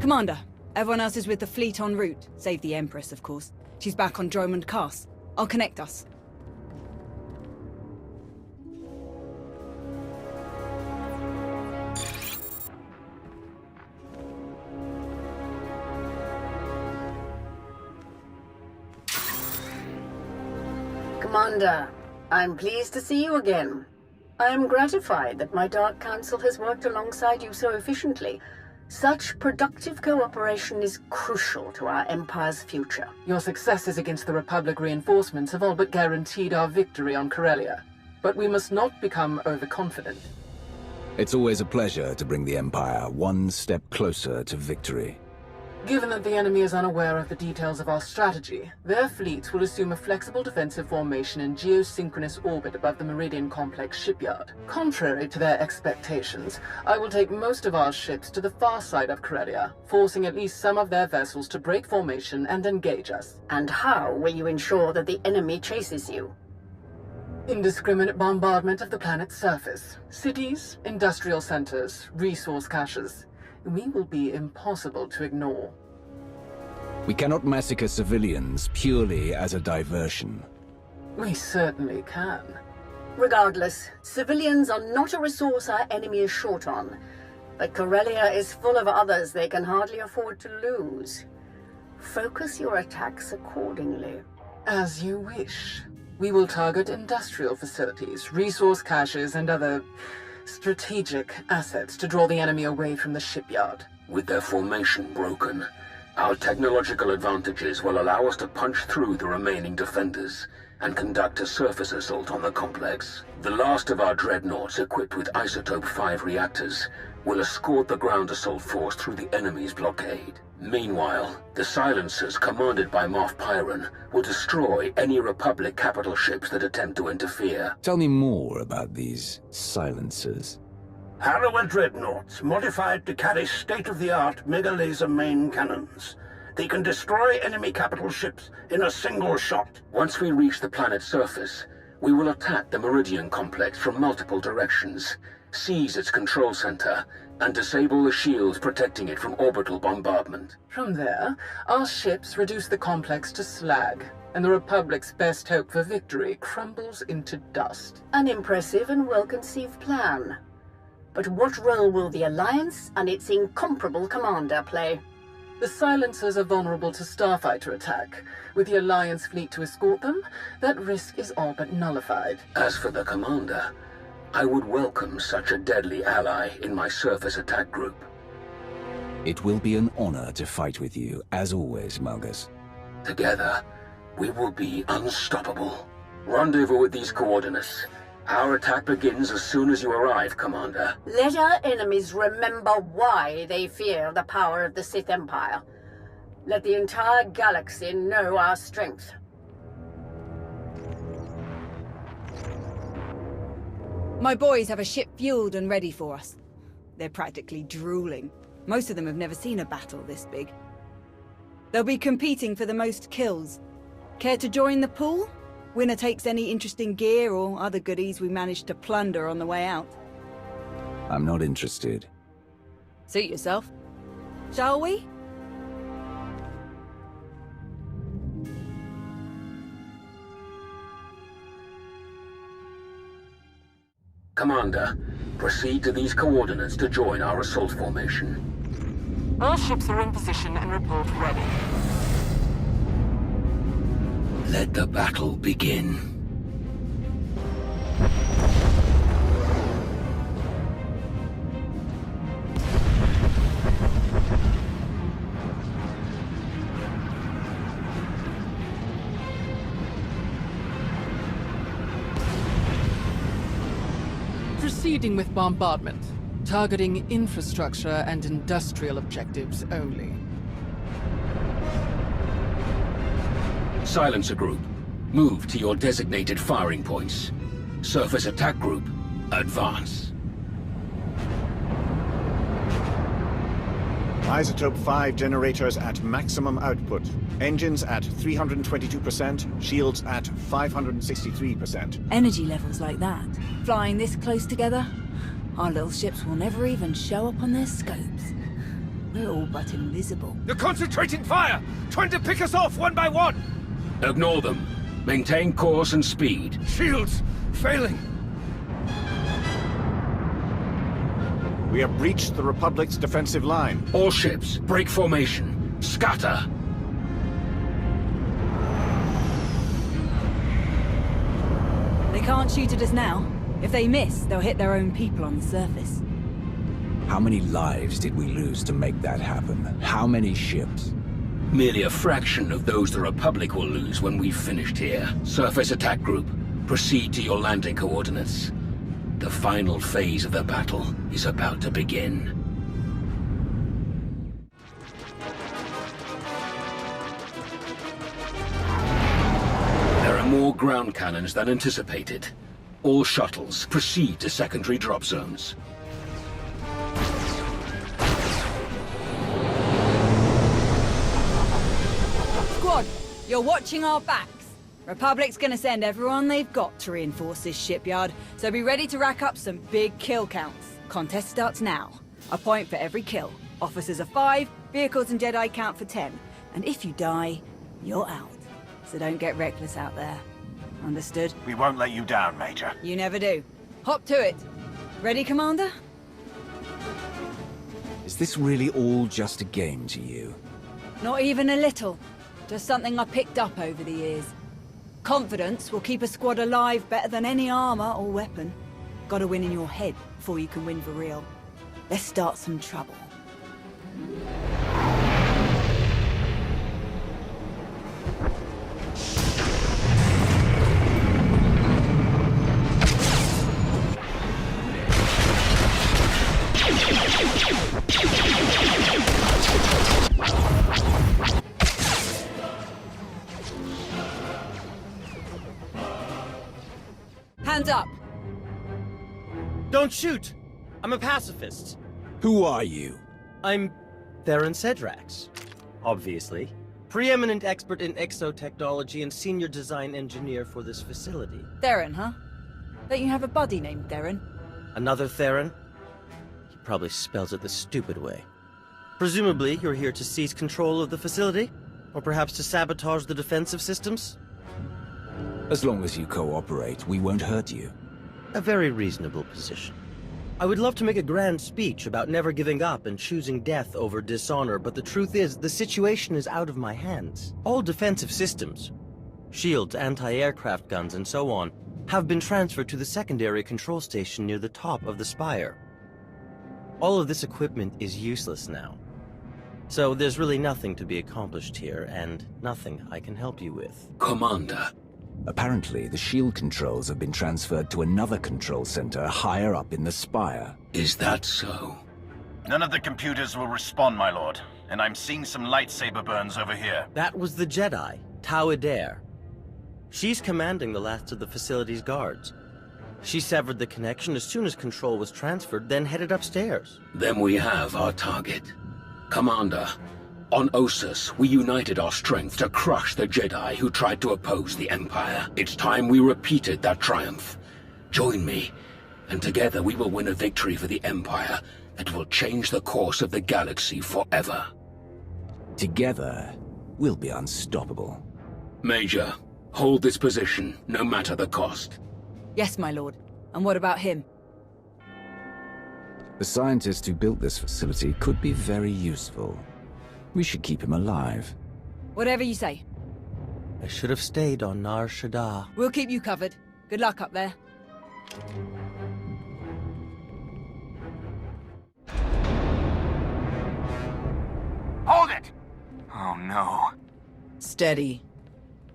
Commander, everyone else is with the fleet en route. Save the Empress, of course. She's back on Dromund Cass. I'll connect us. Commander, I'm pleased to see you again. I am gratified that my Dark Council has worked alongside you so efficiently. Such productive cooperation is crucial to our Empire's future. Your successes against the Republic reinforcements have all but guaranteed our victory on Corellia. But we must not become overconfident. It's always a pleasure to bring the Empire one step closer to victory. Given that the enemy is unaware of the details of our strategy, their fleets will assume a flexible defensive formation in geosynchronous orbit above the Meridian Complex shipyard. Contrary to their expectations, I will take most of our ships to the far side of Corellia, forcing at least some of their vessels to break formation and engage us. And how will you ensure that the enemy chases you? Indiscriminate bombardment of the planet's surface. Cities, industrial centers, resource caches. We will be impossible to ignore. We cannot massacre civilians purely as a diversion. We certainly can. Regardless, civilians are not a resource our enemy is short on. But Corellia is full of others they can hardly afford to lose. Focus your attacks accordingly. As you wish. We will target industrial facilities, resource caches, and other strategic assets to draw the enemy away from the shipyard. With their formation broken, our technological advantages will allow us to punch through the remaining defenders and conduct a surface assault on the complex. The last of our dreadnoughts equipped with Isotope 5 reactors will escort the ground assault force through the enemy's blockade. Meanwhile, the Silencers commanded by Moff Pyron will destroy any Republic capital ships that attempt to interfere. Tell me more about these Silencers. Harrower dreadnoughts, modified to carry state-of-the-art mega-laser main cannons. They can destroy enemy capital ships in a single shot. Once we reach the planet's surface, we will attack the Meridian Complex from multiple directions, seize its control center, and disable the shields protecting it from orbital bombardment. From there, our ships reduce the complex to slag, and the Republic's best hope for victory crumbles into dust. An impressive and well-conceived plan. But what role will the Alliance and its incomparable commander play? The Silencers are vulnerable to starfighter attack. With the Alliance fleet to escort them, that risk is all but nullified. As for the commander, I would welcome such a deadly ally in my surface attack group. It will be an honor to fight with you, as always, Malgus. Together, we will be unstoppable. Rendezvous at these coordinates. Our attack begins as soon as you arrive, Commander. Let our enemies remember why they fear the power of the Sith Empire. Let the entire galaxy know our strength. My boys have a ship fueled and ready for us. They're practically drooling. Most of them have never seen a battle this big. They'll be competing for the most kills. Care to join the pool? Winner takes any interesting gear or other goodies we managed to plunder on the way out. I'm not interested. Suit yourself. Shall we? Commander, proceed to these coordinates to join our assault formation. All ships are in position and report ready. Let the battle begin. Proceeding with bombardment, targeting infrastructure and industrial objectives only. Silencer Group, move to your designated firing points. Surface Attack Group, advance. Isotope 5 generators at maximum output. Engines at 322%, shields at 563%. Energy levels like that, flying this close together, our little ships will never even show up on their scopes. We're all but invisible. They're concentrating fire! Trying to pick us off one by one! Ignore them. Maintain course and speed. Shields! Failing! We have breached the Republic's defensive line. All ships, break formation. Scatter! They can't shoot at us now. If they miss, they'll hit their own people on the surface. How many lives did we lose to make that happen? How many ships? Merely a fraction of those the Republic will lose when we've finished here. Surface attack group, proceed to your landing coordinates. The final phase of the battle is about to begin. There are more ground cannons than anticipated. All shuttles, proceed to secondary drop zones. Squad, you're watching our backs. Republic's gonna send everyone they've got to reinforce this shipyard, so be ready to rack up some big kill counts. Contest starts now. A point for every kill. Officers are 5, vehicles and Jedi count for 10. And if you die, you're out. So don't get reckless out there. Understood? We won't let you down, Major. You never do. Hop to it. Ready, Commander? Is this really all just a game to you? Not even a little. Just something I picked up over the years. Confidence will keep a squad alive better than any armor or weapon. Gotta win in your head before you can win for real. Let's start some trouble. Hands up! Don't shoot! I'm a pacifist. Who are you? I'm Theron Cedrax, obviously. Preeminent expert in exotechnology and senior design engineer for this facility. Theron, huh? Don't you have a buddy named Theron? Another Theron? He probably spells it the stupid way. Presumably, you're here to seize control of the facility? Or perhaps to sabotage the defensive systems? As long as you cooperate, we won't hurt you. A very reasonable position. I would love to make a grand speech about never giving up and choosing death over dishonor, but the truth is, the situation is out of my hands. All defensive systems, shields, anti-aircraft guns, and so on, have been transferred to the secondary control station near the top of the spire. All of this equipment is useless now. So there's really nothing to be accomplished here, and nothing I can help you with. Commander. Apparently, the shield controls have been transferred to another control center higher up in the spire. Is that so? None of the computers will respond, my lord. And I'm seeing some lightsaber burns over here. That was the Jedi, Tau Adair. She's commanding the last of the facility's guards. She severed the connection as soon as control was transferred, then headed upstairs. Then we have our target. Commander, on Ossus, we united our strength to crush the Jedi who tried to oppose the Empire. It's time we repeated that triumph. Join me, and together we will win a victory for the Empire that will change the course of the galaxy forever. Together, we'll be unstoppable. Major, hold this position, no matter the cost. Yes, my lord. And what about him? The scientist who built this facility could be very useful. We should keep him alive. Whatever you say. I should have stayed on Nar Shaddaa. We'll keep you covered. Good luck up there. Hold it! Oh no. Steady.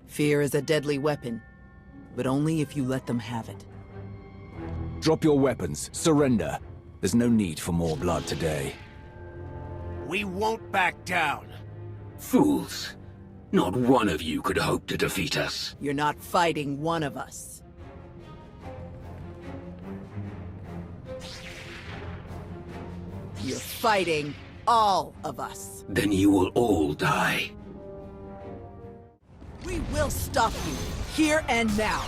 Fear is a deadly weapon, but only if you let them have it. Drop your weapons. Surrender. There's no need for more blood today. We won't back down. Fools. Not one of you could hope to defeat us. You're not fighting one of us. You're fighting all of us. Then you will all die. We will stop you, here and now.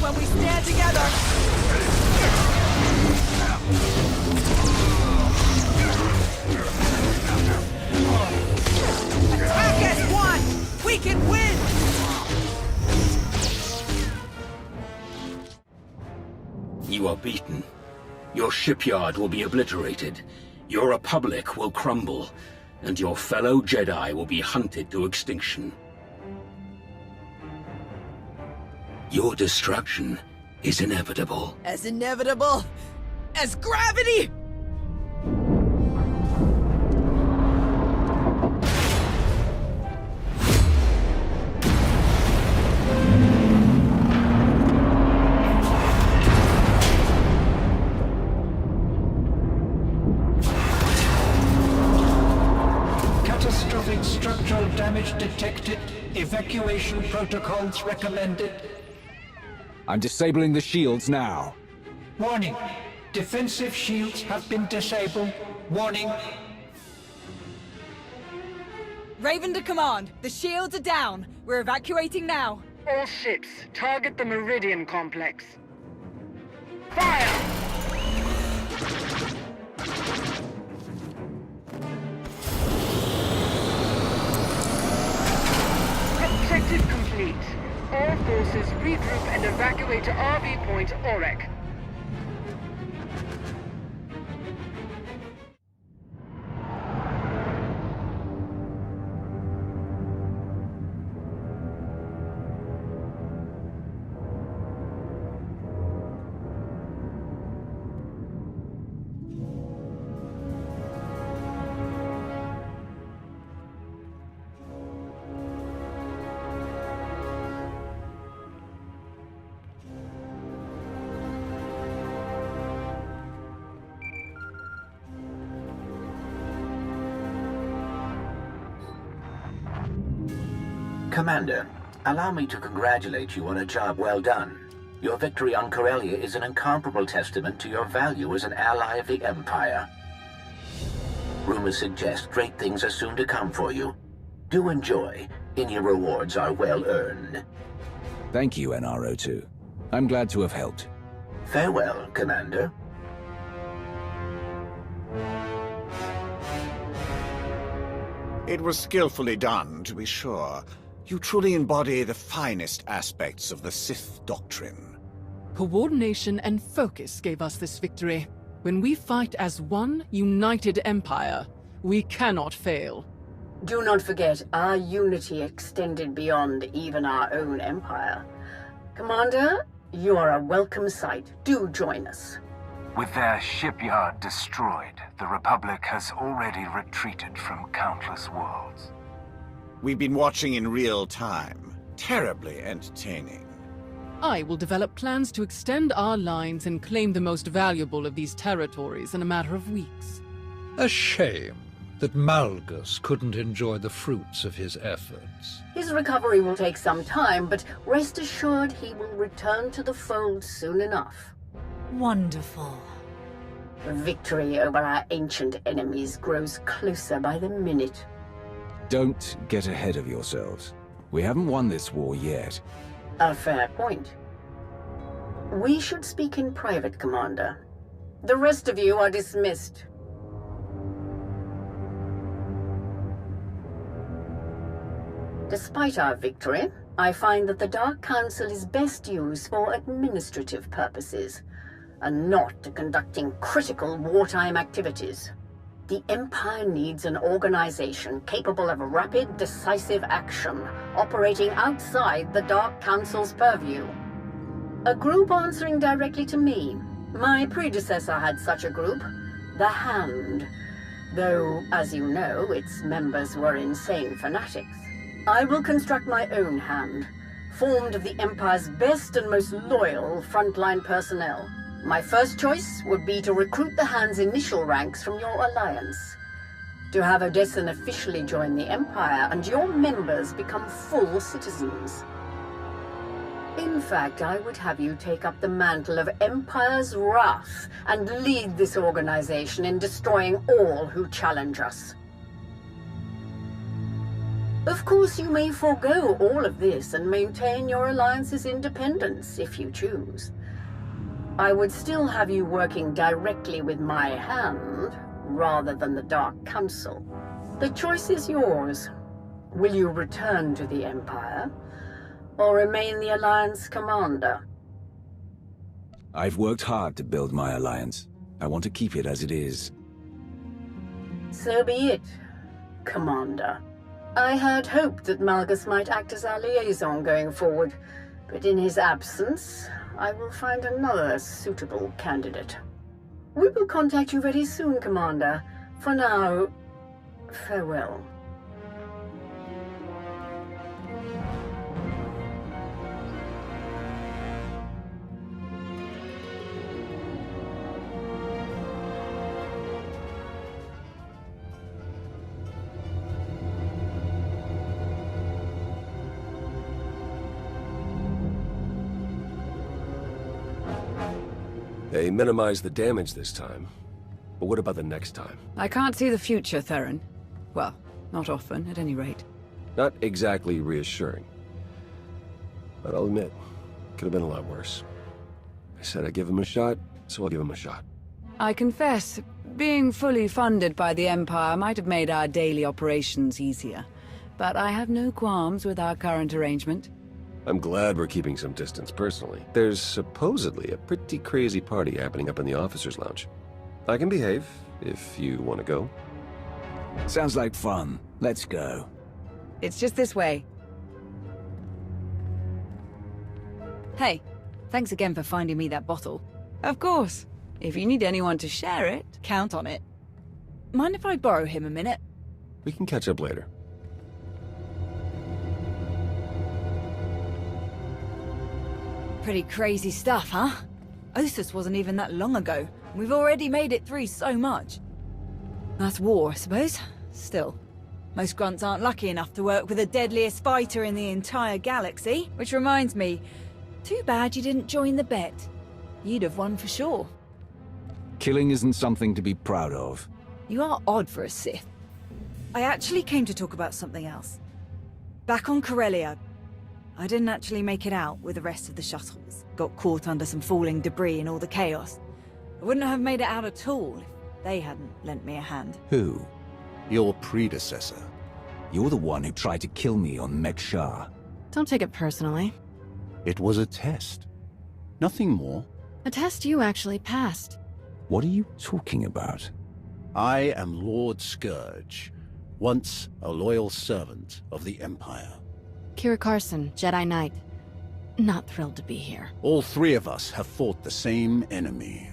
when we stand together! Attack as one! We can win! You are beaten. Your shipyard will be obliterated. Your Republic will crumble. And your fellow Jedi will be hunted to extinction. Your destruction is inevitable. As inevitable as gravity! Catastrophic structural damage detected. Evacuation protocols recommended. I'm disabling the shields now. Warning. Defensive shields have been disabled. Warning. Raven to command. The shields are down. We're evacuating now. All ships, target the Meridian Complex. Fire! Objective complete. All forces regroup and evacuate to RV Point Orek. Commander, allow me to congratulate you on a job well done. Your victory on Corellia is an incomparable testament to your value as an ally of the Empire. Rumors suggest great things are soon to come for you. Do enjoy. Any rewards are well earned. Thank you, NR02. I'm glad to have helped. Farewell, Commander. It was skillfully done, to be sure. You truly embody the finest aspects of the Sith doctrine. Coordination and focus gave us this victory. When we fight as one united empire, we cannot fail. Do not forget, our unity extended beyond even our own empire. Commander, you are a welcome sight. Do join us. With their shipyard destroyed, the Republic has already retreated from countless worlds. We've been watching in real time. Terribly entertaining. I will develop plans to extend our lines and claim the most valuable of these territories in a matter of weeks. A shame that Malgus couldn't enjoy the fruits of his efforts. His recovery will take some time, but rest assured he will return to the fold soon enough. Wonderful. Victory over our ancient enemies grows closer by the minute. Don't get ahead of yourselves. We haven't won this war yet. A fair point. We should speak in private, Commander. The rest of you are dismissed. Despite our victory, I find that the Dark Council is best used for administrative purposes, and not to conducting critical wartime activities. The Empire needs an organization capable of rapid, decisive action, operating outside the Dark Council's purview. A group answering directly to me. My predecessor had such a group, the Hand. Though, as you know, its members were insane fanatics. I will construct my own Hand, formed of the Empire's best and most loyal frontline personnel. My first choice would be to recruit the Hand's initial ranks from your alliance. To have Odessen officially join the Empire and your members become full citizens. In fact, I would have you take up the mantle of Empire's Wrath and lead this organization in destroying all who challenge us. Of course, you may forego all of this and maintain your alliance's independence if you choose. I would still have you working directly with my hand, rather than the Dark Council. The choice is yours. Will you return to the Empire, or remain the Alliance commander? I've worked hard to build my alliance. I want to keep it as it is. So be it, Commander. I had hoped that Malgus might act as our liaison going forward, but in his absence, I will find another suitable candidate. We will contact you very soon, Commander. For now, farewell. They minimized the damage this time. But what about the next time? I can't see the future, Theron. Well, not often, at any rate. Not exactly reassuring. But I'll admit, could have been a lot worse. I said I'd give him a shot, so I'll give him a shot. I confess, being fully funded by the Empire might have made our daily operations easier. But I have no qualms with our current arrangement. I'm glad we're keeping some distance personally. There's supposedly a pretty crazy party happening up in the officers' lounge. I can behave, if you want to go. Sounds like fun. Let's go. It's just this way. Hey, thanks again for finding me that bottle. Of course. If you need anyone to share it, count on it. Mind if I borrow him a minute? We can catch up later. Pretty crazy stuff, huh? Ossus wasn't even that long ago. We've already made it through so much. That's war, I suppose. Still, most grunts aren't lucky enough to work with the deadliest fighter in the entire galaxy. Which reminds me, too bad you didn't join the bet. You'd have won for sure. Killing isn't something to be proud of. You are odd for a Sith. I actually came to talk about something else. Back on Corellia, I didn't actually make it out with the rest of the shuttles. Got caught under some falling debris and all the chaos. I wouldn't have made it out at all if they hadn't lent me a hand. Who? Your predecessor. You're the one who tried to kill me on Mek-Shar. Don't take it personally. It was a test. Nothing more. A test you actually passed. What are you talking about? I am Lord Scourge, once a loyal servant of the Empire. Kira Carson, Jedi Knight. Not thrilled to be here. All three of us have fought the same enemy.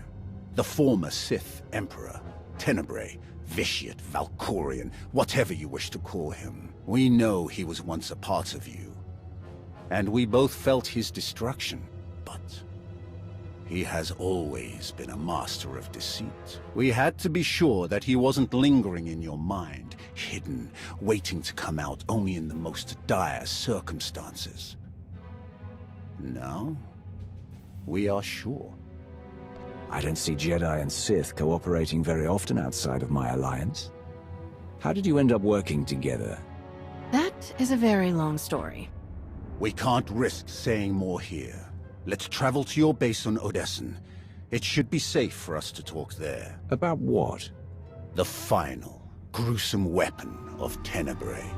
The former Sith Emperor, Tenebrae, Vitiate, Valkorion, whatever you wish to call him. We know he was once a part of you. And we both felt his destruction, but he has always been a master of deceit. We had to be sure that he wasn't lingering in your mind, hidden, waiting to come out only in the most dire circumstances. Now, we are sure. I don't see Jedi and Sith cooperating very often outside of my alliance. How did you end up working together? That is a very long story. We can't risk saying more here. Let's travel to your base on Odessen. It should be safe for us to talk there. About what? The final, gruesome weapon of Tenebrae.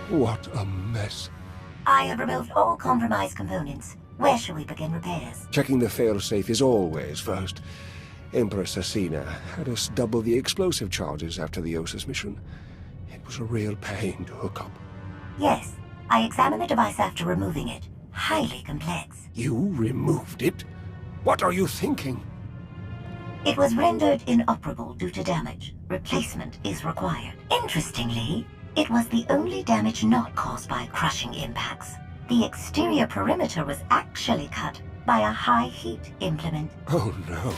What a mess. I have removed all compromised components. Where shall we begin repairs? Checking the failsafe is always first. Empress Asina had us double the explosive charges after the Ossus mission. It was a real pain to hook up. Yes, I examined the device after removing it. Highly complex. You removed it? What are you thinking? It was rendered inoperable due to damage. Replacement is required. Interestingly, it was the only damage not caused by crushing impacts. The exterior perimeter was actually cut by a high heat implement. Oh no.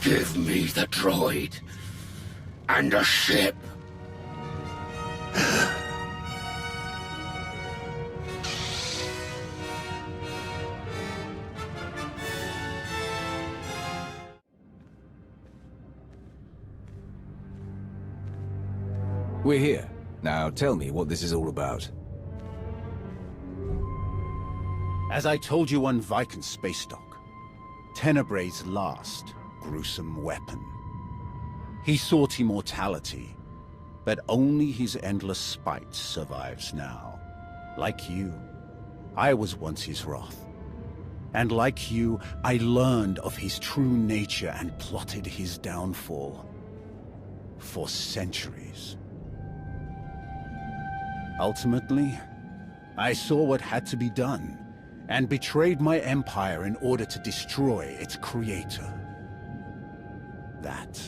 Give me the droid. And a ship. We're here. Now tell me what this is all about. As I told you on Viken Space Dock, Tenebrae's last gruesome weapon. He sought immortality, but only his endless spite survives now. Like you, I was once his wrath. And like you, I learned of his true nature and plotted his downfall. For centuries. Ultimately, I saw what had to be done, and betrayed my empire in order to destroy its creator. That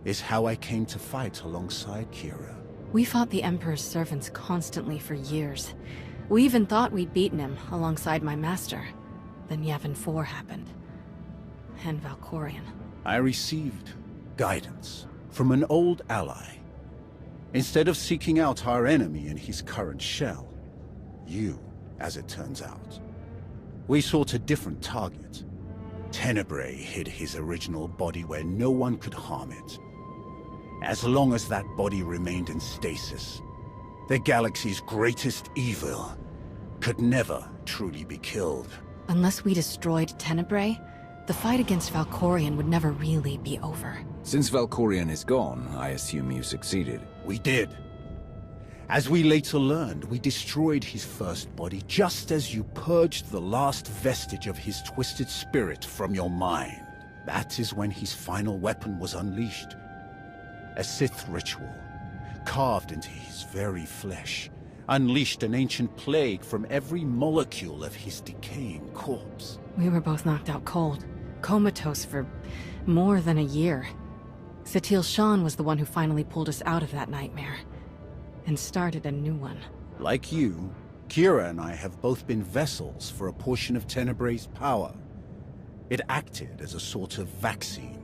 is how I came to fight alongside Kira. We fought the Emperor's servants constantly for years. We even thought we'd beaten him alongside my master. Then Yavin 4 happened. And Valkorion. I received guidance from an old ally. Instead of seeking out our enemy in his current shell, you, as it turns out, we sought a different target. Tenebrae hid his original body where no one could harm it. As long as that body remained in stasis, the galaxy's greatest evil could never truly be killed. Unless we destroyed Tenebrae, the fight against Valkorion would never really be over. Since Valkorion is gone, I assume you succeeded. We did. As we later learned, we destroyed his first body just as you purged the last vestige of his twisted spirit from your mind. That is when his final weapon was unleashed. A Sith ritual, carved into his very flesh, unleashed an ancient plague from every molecule of his decaying corpse. We were both knocked out cold, comatose for more than a year. Satele Shan was the one who finally pulled us out of that nightmare, and started a new one. Like you, Kira and I have both been vessels for a portion of Tenebrae's power. It acted as a sort of vaccine.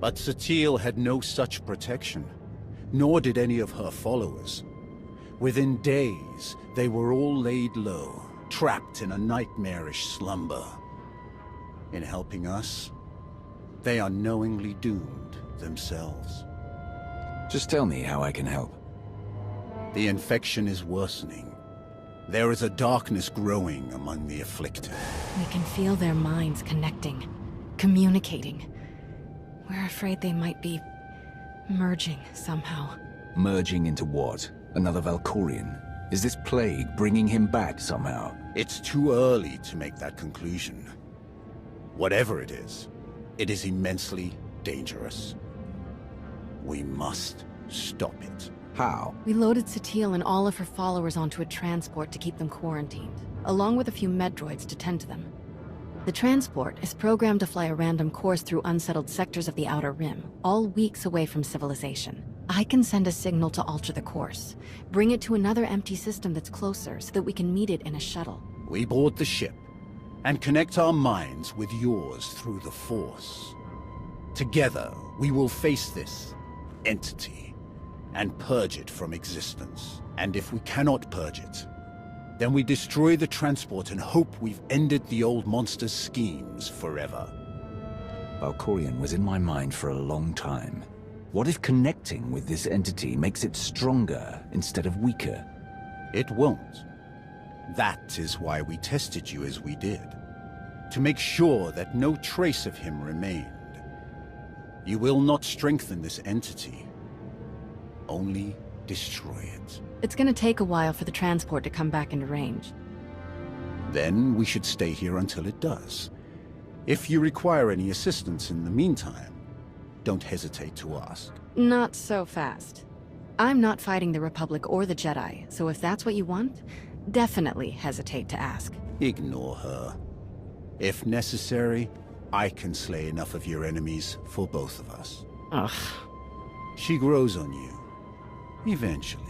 But Satele had no such protection, nor did any of her followers. Within days, they were all laid low, trapped in a nightmarish slumber. In helping us, they are knowingly doomed themselves. Just tell me how I can help. The infection is worsening. There is a darkness growing among the afflicted. We can feel their minds connecting, communicating. We're afraid they might be merging somehow. Merging into what? Another Valkorion? Is this plague bringing him back somehow? It's too early to make that conclusion. Whatever it is immensely dangerous. We must stop it. How? We loaded Satele and all of her followers onto a transport to keep them quarantined, along with a few med droids to tend to them. The transport is programmed to fly a random course through unsettled sectors of the Outer Rim, all weeks away from civilization. I can send a signal to alter the course, bring it to another empty system that's closer so that we can meet it in a shuttle. We board the ship and connect our minds with yours through the Force. Together, we will face this entity and purge it from existence. And if we cannot purge it, then we destroy the transport and hope we've ended the old monster's schemes forever. Valkorion was in my mind for a long time. What if connecting with this entity makes it stronger instead of weaker? It won't. That is why we tested you as we did. To make sure that no trace of him remained. You will not strengthen this entity. Only destroy it. It's gonna take a while for the transport to come back into range. Then we should stay here until it does. If you require any assistance in the meantime, don't hesitate to ask. Not so fast. I'm not fighting the Republic or the Jedi, so if that's what you want, definitely hesitate to ask. Ignore her. If necessary, I can slay enough of your enemies for both of us. Ugh. She grows on you. Eventually.